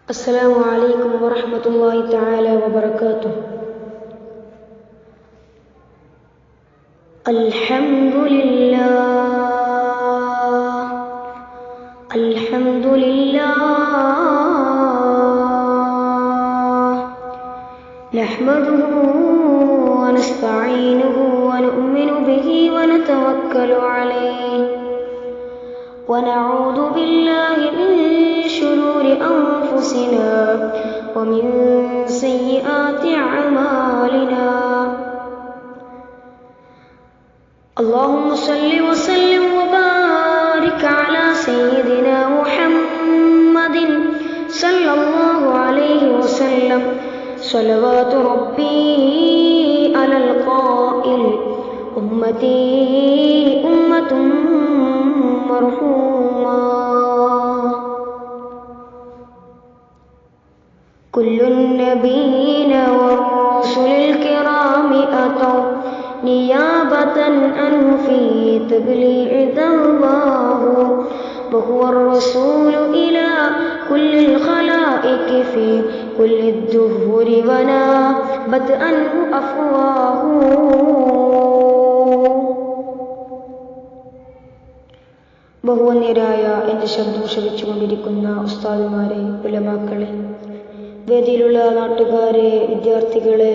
السلام عليكم ورحمة الله تعالى وبركاته. الحمد لله الحمد لله نحمده ونستعينه ونؤمن به ونتوكل عليه ونعوذ بالله من شرور أنفسنا ومن سيئات أعمالنا. اللهم صل وسلم وبارك على سيدنا محمد صلى الله عليه وسلم. صلوات ربي على القائل أمتي أمة مرحومة. كل النبيين والرسل الكرام أتوا نيابة عنه في تبليغ دعواه، وهو الرسول إلى كل الخلائق في كل الدهور ونابت عنه أفواه. ബഹുവന്യരായ എൻ്റെ ശബ്ദം ശ്രവിച്ചുകൊണ്ടിരിക്കുന്ന ഉസ്താദുമാരെ, ഉലമാക്കളെ, വേദിയിലുള്ള നാട്ടുകാരെ, വിദ്യാർത്ഥികളെ,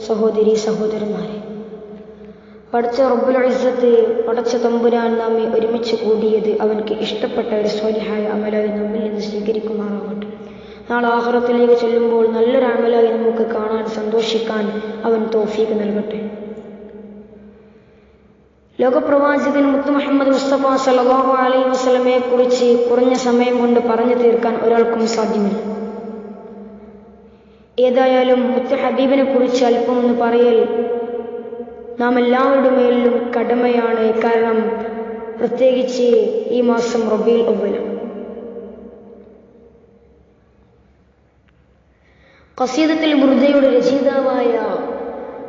സഹോദരി സഹോദരന്മാരെ, പടച്ച റബ്ബുൽ ഇസ്സത്ത്, പടച്ച തമ്പുരാൻ നമ്മെ ഒരുമിച്ച് കൂടിയത് അവൻക്ക് ഇഷ്ടപ്പെട്ട ഒരു സ്വാലിഹായ അമലായി നമ്മിൽ നിന്ന് സ്വീകരിക്കുമാറാവട്ടെ. നാളെ ആഖിറത്തിലേക്ക് ചെല്ലുമ്പോൾ നല്ലൊരു അമലായി നമുക്ക് കാണാൻ, സന്തോഷിക്കാൻ അവൻ തൗഫീഖ് നൽകട്ടെ. ലോകപ്രവാചകൻ മുത്ത് മുഹമ്മദ് മുസ്തഫ സല്ലല്ലാഹു അലൈഹി വസല്ലമയെ കുറിച്ച് കുറഞ്ഞ സമയം കൊണ്ട് പറഞ്ഞു തീർക്കാൻ ഒരാൾക്കും സാധ്യമല്ല. ഏതായാലും മുത്ത് ഹബീബിനെ കുറിച്ച് അല്പം ഒന്ന് പറയൽ നാം എല്ലാവരുടെ മേലിലും കടമയാണ്. കാരണം പ്രത്യേകിച്ച് ഈ മാസം റബീഉൽ അവ്വലാണ്. ഖസീദത്തുൽ ബുർദയുടെ രചയിതാവായ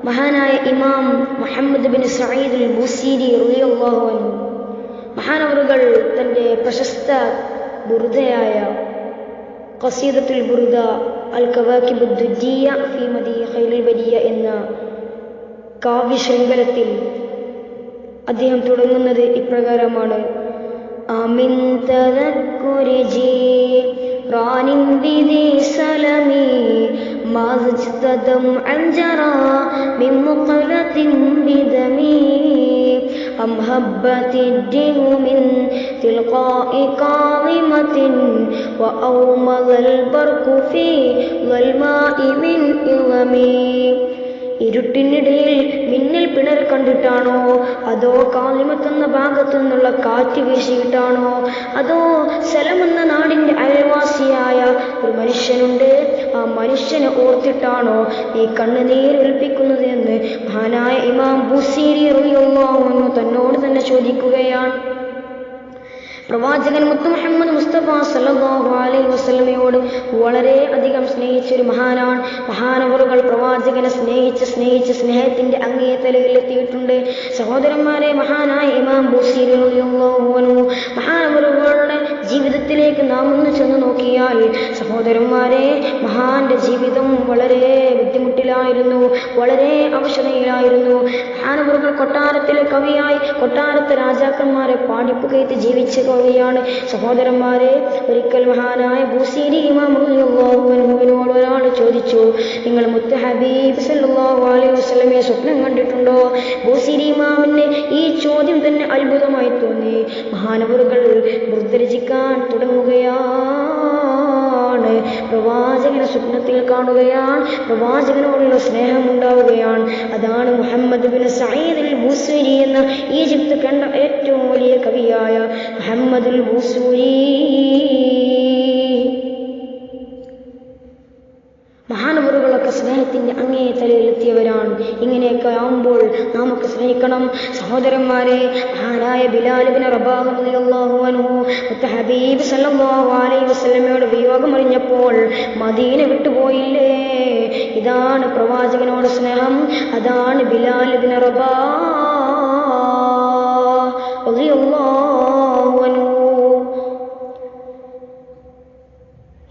മഹാനായ ഇമാം മുഹമ്മദ് ബിൻ സഈദ് അൽ ബുസീരി റളിയല്ലാഹു അൻഹു മഹാനവറുകൾ തൻ്റെ പ്രശസ്ത ബുർദയായ ഖസീദത്തുൽ ബുർദ അൽ കവാകിബുദ് ദുജ്ജിയ ഫീ മദീഹി ഖൈറുൽ ബരിയ എന്ന കാവ്യശൃംഖലത്തിൽ അദ്ദേഹം തുടങ്ങുന്നത് ഇപ്രകാരമാണ്: ആമിൻ തദക്കുരി ജീറാനിൻ ബിദി സലമി മാസ്തദം അൻജറാ മിൻ മുഖലത്തിൻ ബിദമി അം ഹബ്ബത്തിദ്ദിഹു മിൻ തിൽഖാഇ കാളിമത്തിൻ വഔമൽ ബർഖു ഫീ വൽമാഇ മിൻ ഇളമി. ഇരുട്ടിനിടയിൽ മിന്നൽ പിണർ കണ്ടിട്ടാണോ, അതോ കാലിമത്തെന്ന ഭാഗത്തു നിന്നുള്ള കാറ്റ് വീശിയിട്ടാണോ, അതോ സലമെന്ന നാടിൻ്റെ അയൽവാസിയായ ഒരു മനുഷ്യനുണ്ട്, ആ മനുഷ്യനെ ഓർത്തിട്ടാണോ ഈ കണ്ണുനീരൊലിപ്പിക്കുന്നത് എന്ന് മഹാനായ ഇമാം ബുസീരി റളിയല്ലാഹു അൻഹു തന്നോട് തന്നെ ചോദിക്കുകയാണ്. പ്രവാചകൻ മുത്ത് മുഹമ്മദ് മുസ്തഫ സല്ലല്ലാഹു അലൈഹി വസല്ലമയോട് വളരെ അധികം സ്നേഹിച്ചൊരു മഹാനാണ്. മഹാനവറുകൾ പ്രവാചകനെ സ്നേഹിച്ച് സ്നേഹത്തിന്റെ അങ്ങേ തലയിലെത്തിയിട്ടുണ്ട്. സഹോദരന്മാരെ, മഹാനായ ഇമാം ബുസീരി റളിയല്ലാഹു അൻഹു മഹാനവറുകളുടെ ജീവിതത്തിലേക്ക് നാം ഒന്ന് ചെന്ന് നോക്കിയാൽ, സഹോദരന്മാരെ, മഹാന്റെ ജീവിതം വളരെ ബുദ്ധിമുട്ടിലായിരുന്നു, വളരെ അവശതയിലായിരുന്നു. മഹാനവറുകൾ കൊട്ടാരത്തിലെ കവിയായി കൊട്ടാരത്തെ രാജാക്കന്മാരെ പാടിപ്പുകയറ്റി ജീവിച്ച ാണ്. സഹോദരന്മാരെ, ഒരിക്കൽ മഹാനായ ബുസീരി ഇമാം റളിയല്ലാഹു അൻഹുവിനോട് ഒരാൾ ചോദിച്ചു, നിങ്ങൾ മുത്ത് ഹബീബ് സല്ലല്ലാഹു അലൈഹി വസല്ലമയെ സ്വപ്നം കണ്ടിട്ടുണ്ടോ? ബുസീരി ഇമാമിന് ഈ ചോദ്യം തന്നെ അത്ഭുതമായി തോന്നി. മഹാനവറുകൾ ബുർദ രചിക്കാൻ തുടങ്ങുകയാണ്. പ്രവാചകനെ സ്വപ്നത്തിൽ കാണുകയാണ്, പ്രവാചകനോടുള്ള സ്നേഹം ഉണ്ടാവുകയാണ്. അതാണ് മുഹമ്മദ് ബിൻ സഈദ് അൽ ബുസീരി എന്ന ഈജിപ്ത് കണ്ട ഏറ്റവും വലിയ കവിയായ മുഹമ്മദുൽ ബുസൂരി. മഹാനവറുകളൊക്കെ സ്നേഹത്തിന്റെ അങ്ങേ തലയിലെത്തിയവരാണ്. ഇങ്ങനെയൊക്കെ ആവുമ്പോൾ നമുക്ക് സ്നേഹിക്കണം. സഹോദരന്മാരെ, മഹാനായ ബിലാൽ ഇബ്നു റബാഹ് റളിയല്ലാഹു അൻഹു മുത്ത് ഹബീബ് സല്ലല്ലാഹു അലൈഹി വസല്ലമയുടെ വിയോഗം അറിഞ്ഞപ്പോൾ മദീന വിട്ടുപോയില്ലേ. ഇതാണ് പ്രവാചകനോട് സ്നേഹം. അതാണ് ബിലാൽ ഇബ്നു റബാഹ് റളിയല്ലാഹു അൻഹു.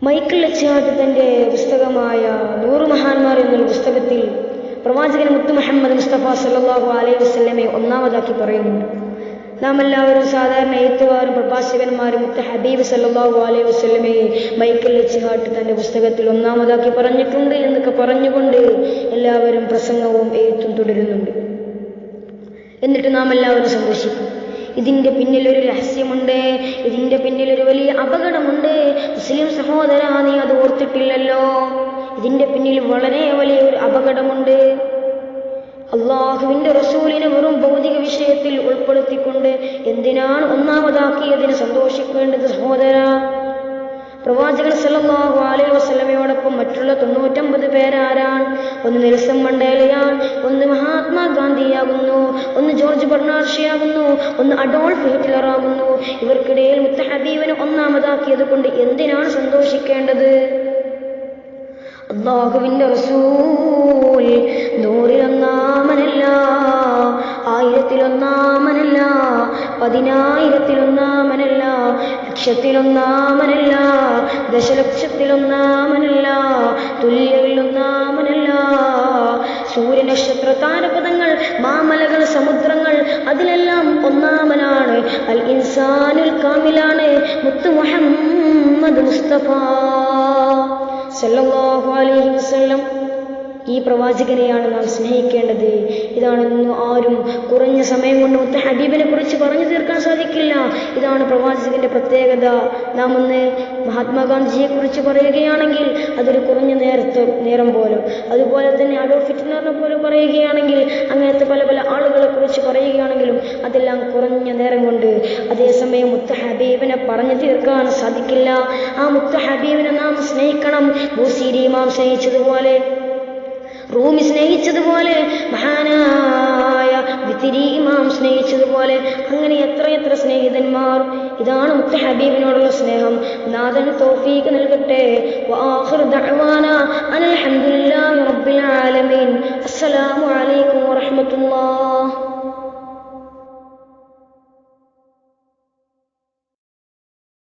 മൈക്കിൾ എച്ച്ഹാർട്ട് തൻ്റെ പുസ്തകമായ 100 മഹാന്മാർ എന്നുള്ള പുസ്തകത്തിൽ പ്രവാചകൻ മുത്ത് മുഹമ്മദ് മുസ്തഫ സല്ലല്ലാഹു അലൈഹി വസല്ലമയെ ഒന്നാമതാക്കി പറയുന്നുണ്ട്. നാം എല്ലാവരും സാധാരണ എഴുത്തുകാരും പ്രഭാഷകന്മാരും മുത്ത് ഹബീബ് സല്ലല്ലാഹു അലൈഹി വസല്ലമയെ മൈക്കിൾ എച്ച്ഹാർട്ട് തൻ്റെ പുസ്തകത്തിൽ ഒന്നാമതാക്കി പറഞ്ഞിട്ടുണ്ട് എന്നൊക്കെ പറഞ്ഞുകൊണ്ട് എല്ലാവരും പ്രസംഗവും എഴുത്തും തുടരുന്നുണ്ട്. എന്നിട്ട് നാം എല്ലാവരും സന്തോഷിക്കും. ഇതിൻ്റെ പിന്നിലൊരു രഹസ്യമുണ്ട്, ഇതിൻ്റെ പിന്നിലൊരു വലിയ അപകടമുണ്ട്. മുസ്ലിം സഹോദര, നീ അത് ഓർത്തിട്ടില്ലല്ലോ. ഇതിൻ്റെ പിന്നിൽ വളരെ വലിയൊരു അപകടമുണ്ട്. അള്ളാഹുവിൻ്റെ റസൂലിനെ വെറും ഭൗതിക വിഷയത്തിൽ ഉൾപ്പെടുത്തിക്കൊണ്ട് എന്തിനാണ് ഒന്നാമതാക്കിയതിന് സന്തോഷിക്കേണ്ടത് സഹോദര? പ്രവാചകൻ സല്ലല്ലാഹു അലൈഹി വസല്ലമയോടൊപ്പം മറ്റുള്ള 99 പേരാരാണ്? ഒന്ന് നെൽസൺ മണ്ടേലയാണ്, ഒന്ന് മഹാത്മാഗാന്ധിയാകുന്നു, ഒന്ന് ജോർജ് ബെർണാർഡ്ഷയാകുന്നു, ഒന്ന് അഡോൾഫ് ഹിറ്റ്ലറാകുന്നു. ഇവർക്കിടയിൽ മുത്ത് ഹബീബിനെ ഒന്നാമതാക്കിയത് കൊണ്ട് എന്തിനാണ് സന്തോഷിക്കേണ്ടത്? അല്ലാഹുവിൻ്റെ റസൂൽ 100-ൽ-1 1000-ൽ-1 10,000-ൽ-1 ലക്ഷത്തിൽ-1 ദശലക്ഷത്തിൽ-1 തുല്യയിൽ-1 സൂര്യനക്ഷത്ര താരപഥങ്ങൾ, മാമലകൾ, സമുദ്രങ്ങൾ, അതിലെല്ലാം ഒന്നാമനാണ്. അൽ ഇൻസാനുൽ കാമിലാണ് മുത്ത് മുഹമ്മദ് മുസ്തഫ സല്ലല്ലാഹു അലൈഹി വസല്ലം. ഈ പ്രവാചകനെയാണ് നാം സ്നേഹിക്കേണ്ടത്. ഇതാണെന്ന് ആരും കുറഞ്ഞ സമയം കൊണ്ട് മുത്ത് ഹബീബിനെ കുറിച്ച് പറഞ്ഞു തീർക്കാൻ സാധിക്കില്ല. ഇതാണ് പ്രവാചകന്റെ പ്രത്യേകത. നാം ഒന്ന് മഹാത്മാഗാന്ധിജിയെ കുറിച്ച് പറയുകയാണെങ്കിൽ അതൊരു കുറഞ്ഞ നേരം പോലും, അതുപോലെ തന്നെ അഡോൾഫ് ഹിറ്റ്ലറിനെ പോലും പറയുകയാണെങ്കിൽ, അങ്ങനത്തെ പല പല ആളുകളെ കുറിച്ച് പറയുകയാണെങ്കിലും അതെല്ലാം കുറഞ്ഞ നേരം കൊണ്ട്. അതേസമയം മുത്ത് ഹബീബിനെ പറഞ്ഞു തീർക്കാൻ സാധിക്കില്ല. ആ മുത്ത് ഹബീബിനെ നാം സ്നേഹിക്കണം. ബൂസീരി ഇമാം സ്നേഹിച്ചതുപോലെ, റൂമി സ്നേഹിച്ചതുപോലെ, മഹാനായ വിത്തിരി ഇമാം സ്നേഹിച്ചതുപോലെ, അങ്ങനെ എത്രയെത്ര സ്നേഹിതന്മാർ. ഇതാണ് മുത്ത് ഹബീബിനോടുള്ള സ്നേഹം. നാഥൻ തൗഫീഖ് നൽകട്ടെ. വആഖിറു ദഅവാനാ അൽഹംദുലില്ലാഹി റബ്ബിൽ ആലമീൻ. അസ്സലാമു അലൈക്കും വറഹ്മത്തുള്ളാഹി.